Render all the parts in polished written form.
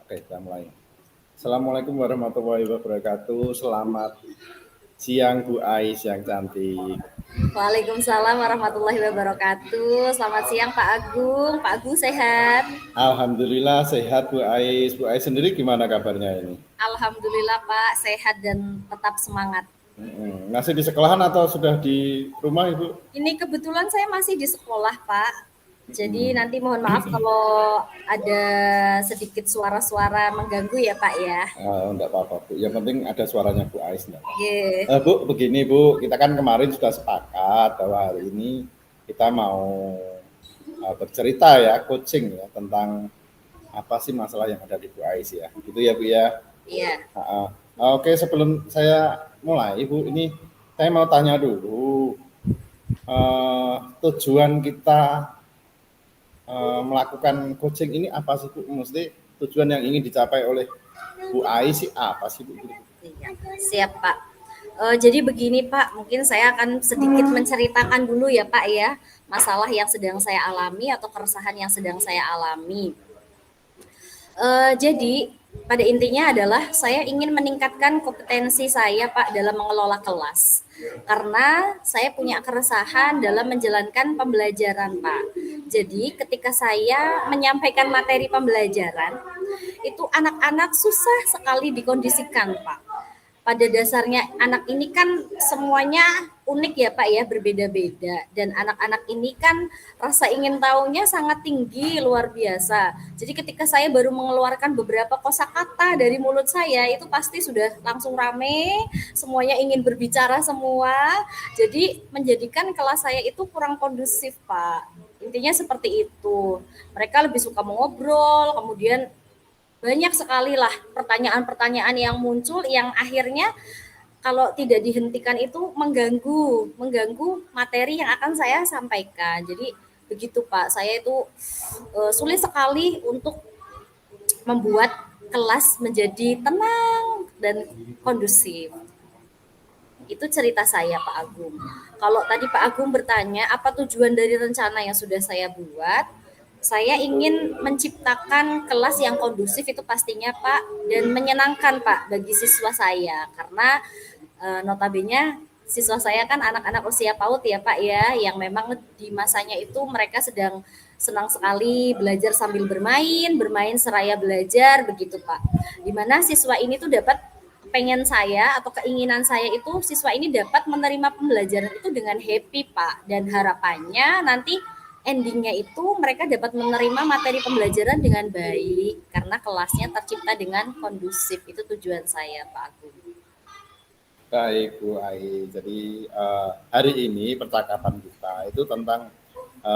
Oke, kita mulai. Assalamualaikum warahmatullahi wabarakatuh. Selamat siang Bu Ais yang cantik. Waalaikumsalam warahmatullahi wabarakatuh. Selamat siang Pak Agung. Pak Agung sehat? Alhamdulillah sehat Bu Ais. Bu Ais sendiri gimana kabarnya ini? Alhamdulillah Pak, sehat dan tetap semangat. Masih di sekolahan atau sudah di rumah Ibu? Ini kebetulan saya masih di sekolah Pak. Jadi nanti mohon maaf kalau ada sedikit suara-suara mengganggu ya Pak ya. Enggak apa-apa Bu. Yang penting ada suaranya Bu Ais. Enggak apa-apa. Yeah. Bu, begini Bu. Kita kan kemarin sudah sepakat bahwa hari ini kita mau bercerita ya, coaching ya tentang apa sih masalah yang ada di Bu Ais ya. Gitu ya Bu ya. Iya. Oke, sebelum saya mulai, Ibu, ini saya mau tanya dulu, tujuan kita melakukan coaching ini apa sih, Bu? Mesti tujuan yang ingin dicapai oleh Bu Ais sih apa sih, Bu? Iya. Siap Pak. Jadi begini Pak, mungkin saya akan sedikit menceritakan dulu ya Pak ya, masalah yang sedang saya alami atau keresahan yang sedang saya alami. Jadi pada intinya adalah saya ingin meningkatkan kompetensi saya Pak dalam mengelola kelas. Karena saya punya keresahan dalam menjalankan pembelajaran Pak. Jadi ketika saya menyampaikan materi pembelajaran, itu anak-anak susah sekali dikondisikan Pak. Pada dasarnya anak ini kan semuanya unik ya Pak ya, berbeda-beda. Dan anak-anak ini kan rasa ingin tahunya sangat tinggi, luar biasa. Jadi ketika saya baru mengeluarkan beberapa kosakata dari mulut saya, itu pasti sudah langsung rame, semuanya ingin berbicara semua. Jadi menjadikan kelas saya itu kurang kondusif Pak. Intinya seperti itu. Mereka lebih suka mengobrol, kemudian banyak sekali lah pertanyaan-pertanyaan yang muncul yang akhirnya kalau tidak dihentikan itu mengganggu materi yang akan saya sampaikan. Jadi begitu Pak, saya itu sulit sekali untuk membuat kelas menjadi tenang dan kondusif. Itu cerita saya Pak Agung. Kalau tadi Pak Agung bertanya apa tujuan dari rencana yang sudah saya buat, saya ingin menciptakan kelas yang kondusif itu pastinya Pak, dan menyenangkan Pak bagi siswa saya karena notabene siswa saya kan anak-anak usia PAUD ya Pak ya, yang memang di masanya itu mereka sedang senang sekali belajar sambil bermain seraya belajar begitu Pak. Dimana siswa ini tuh dapat pengen saya atau keinginan saya itu siswa ini dapat menerima pembelajaran itu dengan happy Pak, dan harapannya nanti endingnya itu mereka dapat menerima materi pembelajaran dengan baik karena kelasnya tercipta dengan kondusif. Itu tujuan saya Pak Agung. Baik Bu Ais. Jadi hari ini percakapan kita itu tentang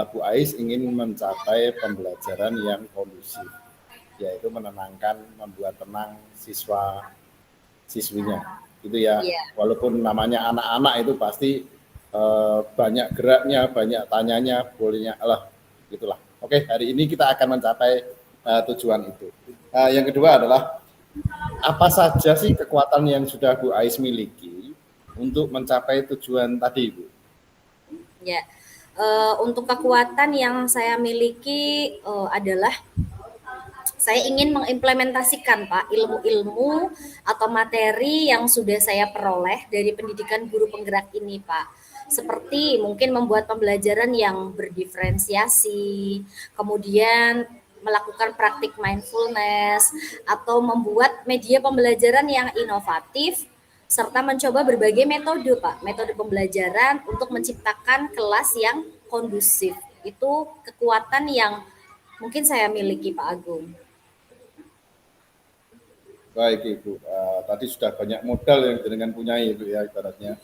Bu Ais ingin mencapai pembelajaran yang kondusif, yaitu menenangkan, membuat tenang siswinya, gitu ya. Iya. Walaupun namanya anak-anak itu pasti banyak geraknya, banyak tanyanya, bolehnya lah, gitulah. Oke, hari ini kita akan mencapai tujuan itu. Yang kedua adalah apa saja sih kekuatan yang sudah Bu Ais miliki untuk mencapai tujuan tadi, Bu? Ya, untuk kekuatan yang saya miliki adalah saya ingin mengimplementasikan Pak ilmu-ilmu atau materi yang sudah saya peroleh dari pendidikan guru penggerak ini Pak. Seperti mungkin membuat pembelajaran yang berdiferensiasi, kemudian melakukan praktik mindfulness, atau membuat media pembelajaran yang inovatif, serta mencoba berbagai metode Pak, metode pembelajaran untuk menciptakan kelas yang kondusif. Itu kekuatan yang mungkin saya miliki Pak Agung. Baik Ibu, tadi sudah banyak modal yang dengan punya Ibu ya ibaratnya.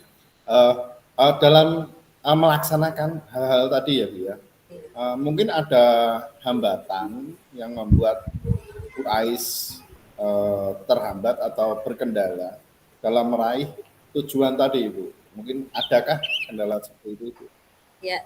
Dalam melaksanakan hal-hal tadi ya Bu ya, mungkin ada hambatan yang membuat Bu Ais terhambat atau berkendala dalam meraih tujuan tadi Ibu. Mungkin adakah kendala seperti itu Ibu? Ya,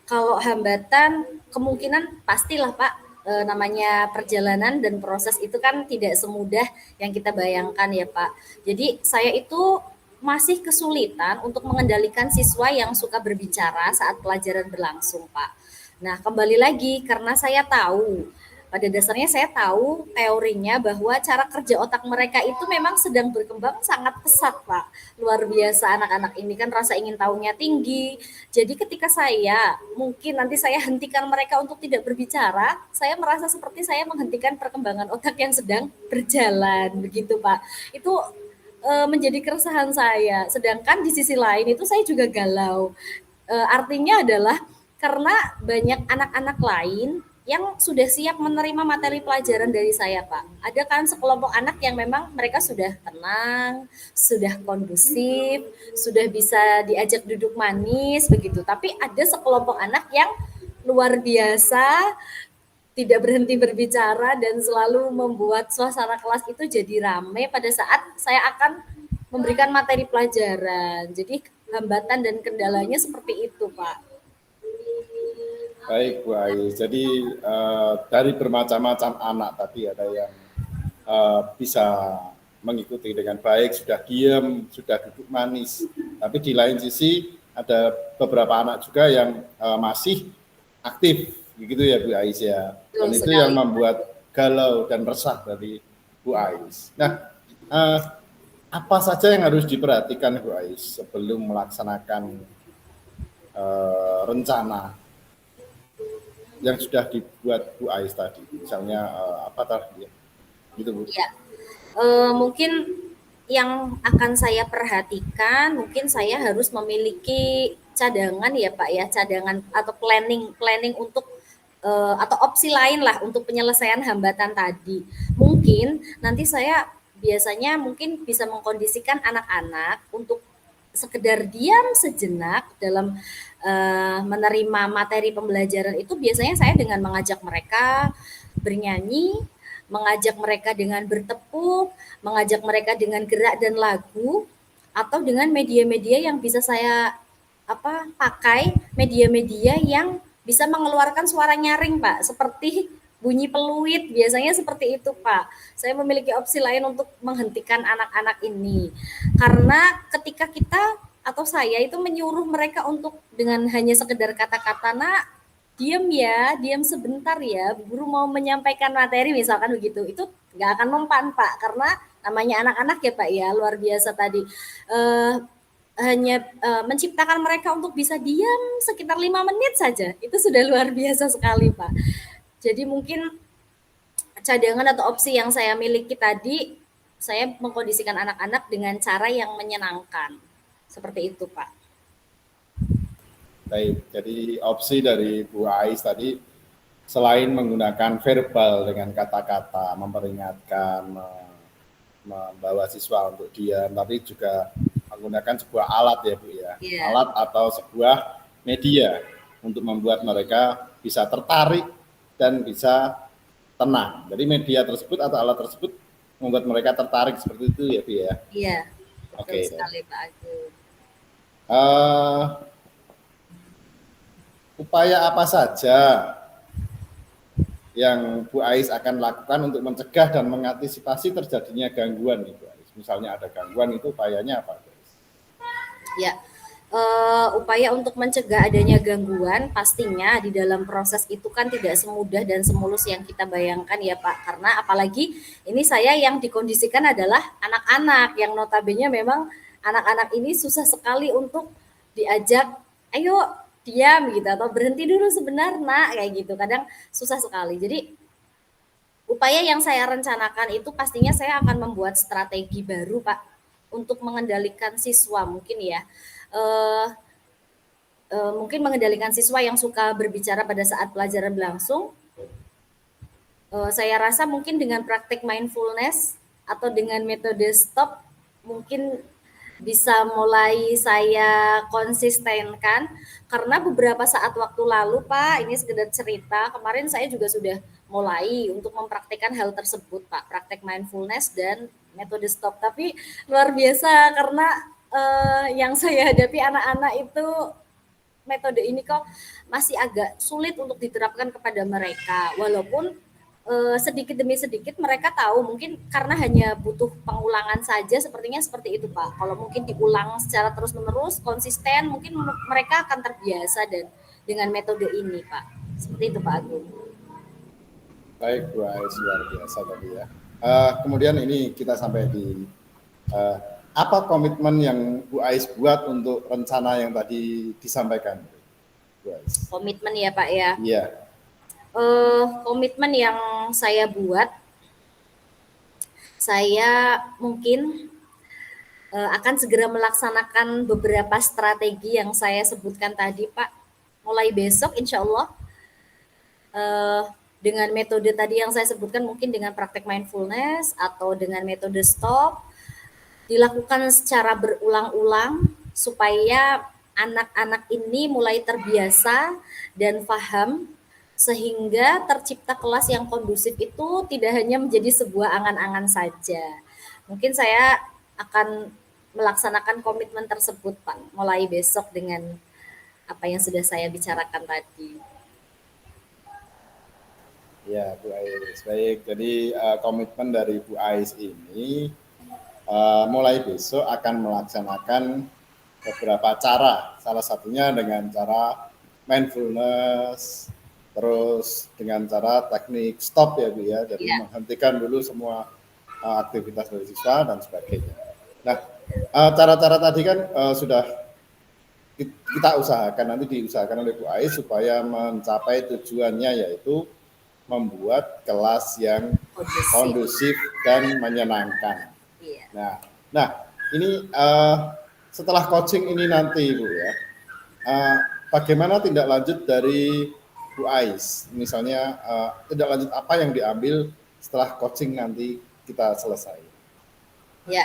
kalau hambatan kemungkinan pastilah Pak, namanya perjalanan dan proses itu kan tidak semudah yang kita bayangkan ya Pak. Jadi saya itu masih kesulitan untuk mengendalikan siswa yang suka berbicara saat pelajaran berlangsung Pak. Nah kembali lagi karena saya tahu pada dasarnya saya tahu teorinya bahwa cara kerja otak mereka itu memang sedang berkembang sangat pesat, Pak. Luar biasa anak-anak ini kan rasa ingin tahunya tinggi. Jadi ketika saya mungkin nanti saya hentikan mereka untuk tidak berbicara, saya merasa seperti saya menghentikan perkembangan otak yang sedang berjalan begitu, Pak. Itu menjadi keresahan saya. Sedangkan di sisi lain itu saya juga galau. Artinya adalah karena banyak anak-anak lain yang sudah siap menerima materi pelajaran dari saya, Pak. Ada kan sekelompok anak yang memang mereka sudah tenang, sudah kondusif, sudah bisa diajak duduk manis begitu. Tapi ada sekelompok anak yang luar biasa, tidak berhenti berbicara dan selalu membuat suasana kelas itu jadi ramai pada saat saya akan memberikan materi pelajaran. Jadi hambatan dan kendalanya seperti itu, Pak. Baik Bu Ais, jadi dari bermacam-macam anak tadi ada yang bisa mengikuti dengan baik, sudah diam, sudah duduk manis. Tapi di lain sisi ada beberapa anak juga yang masih aktif, begitu ya Bu Ais ya. Dan itu yang membuat galau dan resah dari Bu Ais. Nah, apa saja yang harus diperhatikan Bu Ais sebelum melaksanakan rencana yang sudah dibuat Bu Ais tadi, misalnya apa tadi, gitu Bu? Ya, mungkin yang akan saya perhatikan, mungkin saya harus memiliki cadangan ya Pak ya, cadangan atau planning untuk atau opsi lain lah untuk penyelesaian hambatan tadi. Mungkin nanti saya biasanya mungkin bisa mengkondisikan anak-anak untuk sekedar diam sejenak dalam menerima materi pembelajaran itu biasanya saya dengan mengajak mereka bernyanyi, mengajak mereka dengan bertepuk, mengajak mereka dengan gerak dan lagu, atau dengan media-media yang bisa saya pakai, media-media yang bisa mengeluarkan suara nyaring, Pak, seperti bunyi peluit, biasanya seperti itu, Pak. Saya memiliki opsi lain untuk menghentikan anak-anak ini. Karena ketika kita atau saya itu menyuruh mereka untuk dengan hanya sekedar kata-kata, "Nak, diam ya, diam sebentar ya, guru mau menyampaikan materi," misalkan begitu, itu nggak akan mempan, Pak, karena namanya anak-anak ya, Pak, ya, luar biasa tadi. Hanya menciptakan mereka untuk bisa diam sekitar 5 menit saja, itu sudah luar biasa sekali, Pak. Jadi mungkin cadangan atau opsi yang saya miliki tadi, saya mengkondisikan anak-anak dengan cara yang menyenangkan. Seperti itu, Pak. Baik, jadi opsi dari Bu Ais tadi selain menggunakan verbal dengan kata-kata, memperingatkan, membawa siswa untuk diam, tapi juga menggunakan sebuah alat ya Bu ya, alat atau sebuah media untuk membuat mereka bisa tertarik dan bisa tenang. Jadi media tersebut atau alat tersebut membuat mereka tertarik seperti itu ya Bu ya. Iya, betul Oke. sekali Pak Agung. Upaya apa saja yang Bu Ais akan lakukan untuk mencegah dan mengantisipasi terjadinya gangguan nih Bu Ais? Misalnya ada gangguan, itu upayanya apa? Ya, upaya untuk mencegah adanya gangguan pastinya di dalam proses itu kan tidak semudah dan semulus yang kita bayangkan ya Pak, karena apalagi ini saya yang dikondisikan adalah anak-anak yang notabene memang anak-anak ini susah sekali untuk diajak, ayo diam gitu, atau berhenti dulu sebentar nak, kayak gitu, kadang susah sekali. Jadi upaya yang saya rencanakan itu pastinya saya akan membuat strategi baru Pak untuk mengendalikan siswa mungkin ya. Mungkin mengendalikan siswa yang suka berbicara pada saat pelajaran berlangsung. Saya rasa mungkin dengan praktek mindfulness atau dengan metode stop mungkin bisa mulai saya konsistenkan, karena beberapa saat waktu lalu Pak, ini sekedar cerita, kemarin saya juga sudah mulai untuk mempraktikkan hal tersebut Pak, praktek mindfulness dan metode stop, tapi luar biasa karena yang saya hadapi anak-anak itu metode ini kok masih agak sulit untuk diterapkan kepada mereka, walaupun sedikit demi sedikit mereka tahu, mungkin karena hanya butuh pengulangan saja, sepertinya seperti itu Pak. Kalau mungkin diulang secara terus-menerus, konsisten, mungkin mereka akan terbiasa dan dengan metode ini Pak. Seperti itu Pak Agung. Baik, Bu Ais, luar biasa tadi ya. Kemudian ini kita sampai di eh, apa komitmen yang Bu Ais buat untuk rencana yang tadi disampaikan, Bu Ais? Komitmen ya Pak ya. Iya, Komitmen yang saya buat, saya mungkin akan segera melaksanakan beberapa strategi yang saya sebutkan tadi Pak. Mulai besok insya Allah eh, dengan metode tadi yang saya sebutkan, mungkin dengan praktek mindfulness atau dengan metode stop, dilakukan secara berulang-ulang supaya anak-anak ini mulai terbiasa dan paham, sehingga tercipta kelas yang kondusif itu tidak hanya menjadi sebuah angan-angan saja. Mungkin saya akan melaksanakan komitmen tersebut Pak mulai besok dengan apa yang sudah saya bicarakan tadi. ya Bu Ais. Baik, jadi komitmen dari Bu Ais ini mulai besok akan melaksanakan beberapa cara. Salah satunya dengan cara mindfulness, terus dengan cara teknik stop ya Bu ya. Jadi Ya, menghentikan dulu semua aktivitas dari siswa dan sebagainya. Nah, cara-cara tadi kan sudah kita usahakan, nanti diusahakan oleh Bu Ais supaya mencapai tujuannya, yaitu membuat kelas yang kondusif. kondusif dan menyenangkan. Iya. Nah, ini setelah coaching ini nanti Bu ya, bagaimana tindak lanjut dari Bu Ais? Misalnya tindak lanjut apa yang diambil setelah coaching nanti kita selesai? Ya,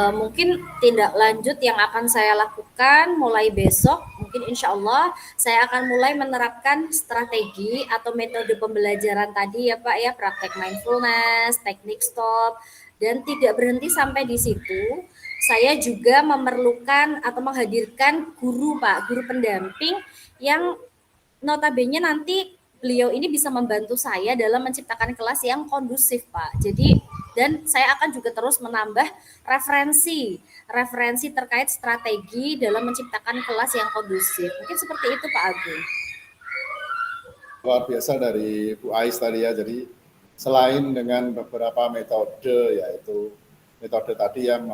mungkin tindak lanjut yang akan saya lakukan mulai besok, mungkin insya Allah saya akan mulai menerapkan strategi atau metode pembelajaran tadi ya Pak ya, praktek mindfulness, teknik stop, dan tidak berhenti sampai di situ. Saya juga memerlukan atau menghadirkan guru Pak, guru pendamping yang notabene nanti beliau ini bisa membantu saya dalam menciptakan kelas yang kondusif, Pak. Jadi dan saya akan juga terus menambah referensi terkait strategi dalam menciptakan kelas yang kondusif. Mungkin seperti itu, Pak Agung. Luar biasa dari Bu Ais tadi ya. Jadi selain dengan beberapa metode, yaitu metode tadi yang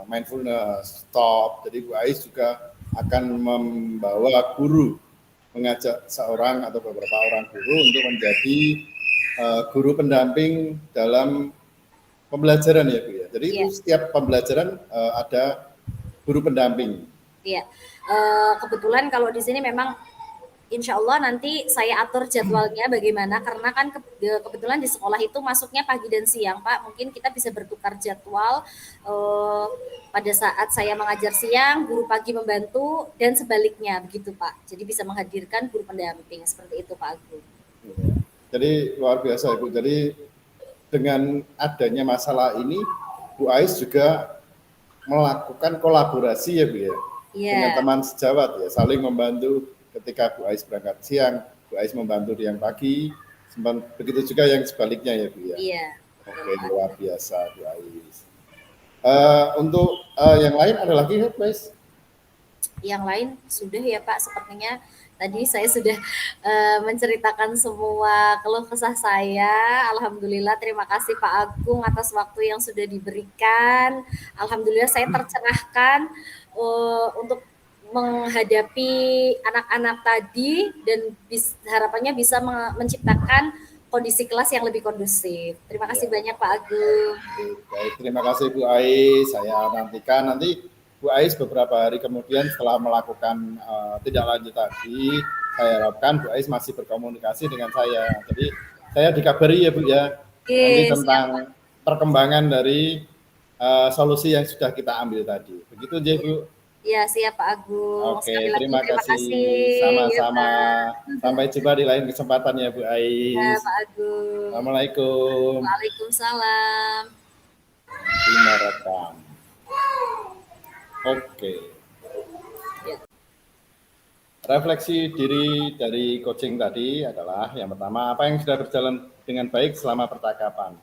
mindfulness, stop. Jadi Bu Ais juga akan membawa guru, mengajak seorang atau beberapa orang guru untuk menjadi guru pendamping dalam pembelajaran ya Bu ya. Jadi itu Iya. setiap pembelajaran ada guru pendamping. Iya, kebetulan kalau di sini memang insya Allah nanti saya atur jadwalnya bagaimana, karena kan kebetulan di sekolah itu masuknya pagi dan siang Pak. Mungkin kita bisa bertukar jadwal, pada saat saya mengajar siang, guru pagi membantu dan sebaliknya begitu Pak. Jadi bisa menghadirkan guru pendamping seperti itu Pak Agung. Jadi luar biasa Ibu. Jadi dengan adanya masalah ini, Bu Ais juga melakukan kolaborasi ya Bu ya, dengan Iya, teman sejawat ya, saling membantu. Ketika Bu Ais berangkat siang, Bu Ais membantu yang pagi, begitu juga yang sebaliknya ya Bu ya. iya. Oke, luar biasa Bu Ais. Untuk yang lain ada lagi ya Bu Ais? Yang lain sudah ya Pak, sepertinya tadi saya sudah menceritakan semua keluh kesah saya. Alhamdulillah, terima kasih Pak Agung atas waktu yang sudah diberikan. Alhamdulillah saya tercerahkan untuk menghadapi anak-anak tadi, dan harapannya bisa menciptakan kondisi kelas yang lebih kondusif. Terima kasih Ya. banyak Pak Agung. Baik, terima kasih Bu Ais. Saya nantikan nanti Bu Ais beberapa hari kemudian setelah melakukan tindak lanjut tadi, saya harapkan Bu Ais masih berkomunikasi dengan saya. Jadi saya dikabari ya Bu ya, nanti Oke, tentang siap Pak. perkembangan dari solusi yang sudah kita ambil tadi. Begitu aja Bu. Ya, siap Pak Agung. Oke, Sekali lagi terima terima kasih. kasih ya Sama-sama. Pak. Sampai jumpa di lain kesempatan ya Bu Ya, Ais. Pak Agung. Assalamualaikum. Waalaikumsalam. Terima rekam. Oke. Ya. Refleksi diri dari coaching tadi adalah yang pertama, apa yang sudah berjalan dengan baik selama percakapan.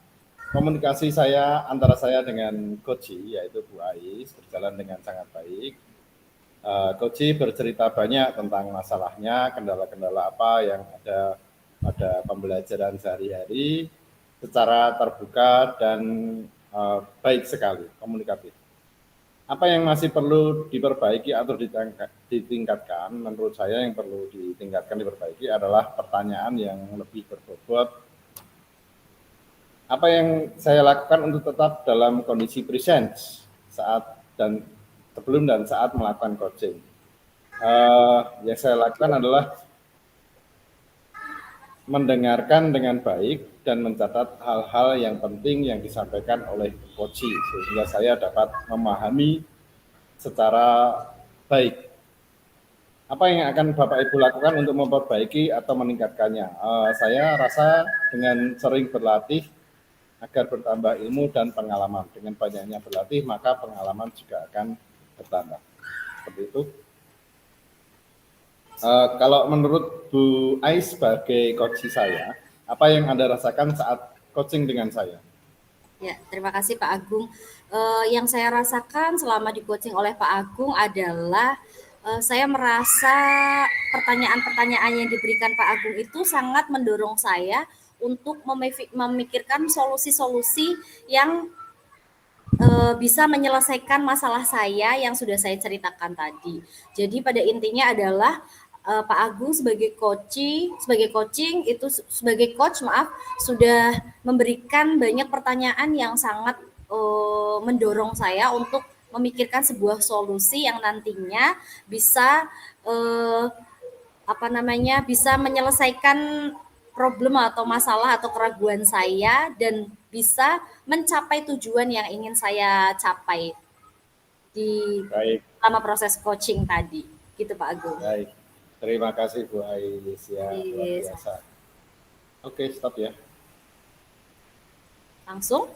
Komunikasi saya antara saya dengan Coach, yaitu Bu Ais, berjalan dengan sangat baik. Coach bercerita banyak tentang masalahnya, kendala-kendala apa yang ada pada pembelajaran sehari-hari secara terbuka dan baik sekali, komunikatif. Apa yang masih perlu diperbaiki atau ditingkatkan, menurut saya yang perlu ditingkatkan, diperbaiki adalah pertanyaan yang lebih berbobot. Apa yang saya lakukan untuk tetap dalam kondisi presence saat dan sebelum dan saat melakukan coaching? Yang saya lakukan adalah mendengarkan dengan baik dan mencatat hal-hal yang penting yang disampaikan oleh coach sehingga saya dapat memahami secara baik. Apa yang akan Bapak Ibu lakukan untuk memperbaiki atau meningkatkannya? Saya rasa dengan sering berlatih agar bertambah ilmu dan pengalaman. Dengan banyaknya berlatih, maka pengalaman juga akan bertambah. Seperti itu. Kalau menurut Bu Ais sebagai coach saya, apa yang Anda rasakan saat coaching dengan saya? Ya, terima kasih Pak Agung. Yang saya rasakan selama di coaching oleh Pak Agung adalah saya merasa pertanyaan-pertanyaan yang diberikan Pak Agung itu sangat mendorong saya untuk memikirkan solusi-solusi yang bisa menyelesaikan masalah saya yang sudah saya ceritakan tadi. Jadi pada intinya adalah Pak Agung sebagai coach sudah memberikan banyak pertanyaan yang sangat mendorong saya untuk memikirkan sebuah solusi yang nantinya bisa bisa menyelesaikan problem atau masalah atau keraguan saya dan bisa mencapai tujuan yang ingin saya capai di selama proses coaching tadi. Gitu Pak Agung. Baik. Terima kasih Bu Ais ya, luar biasa. Oke, stop ya. Langsung.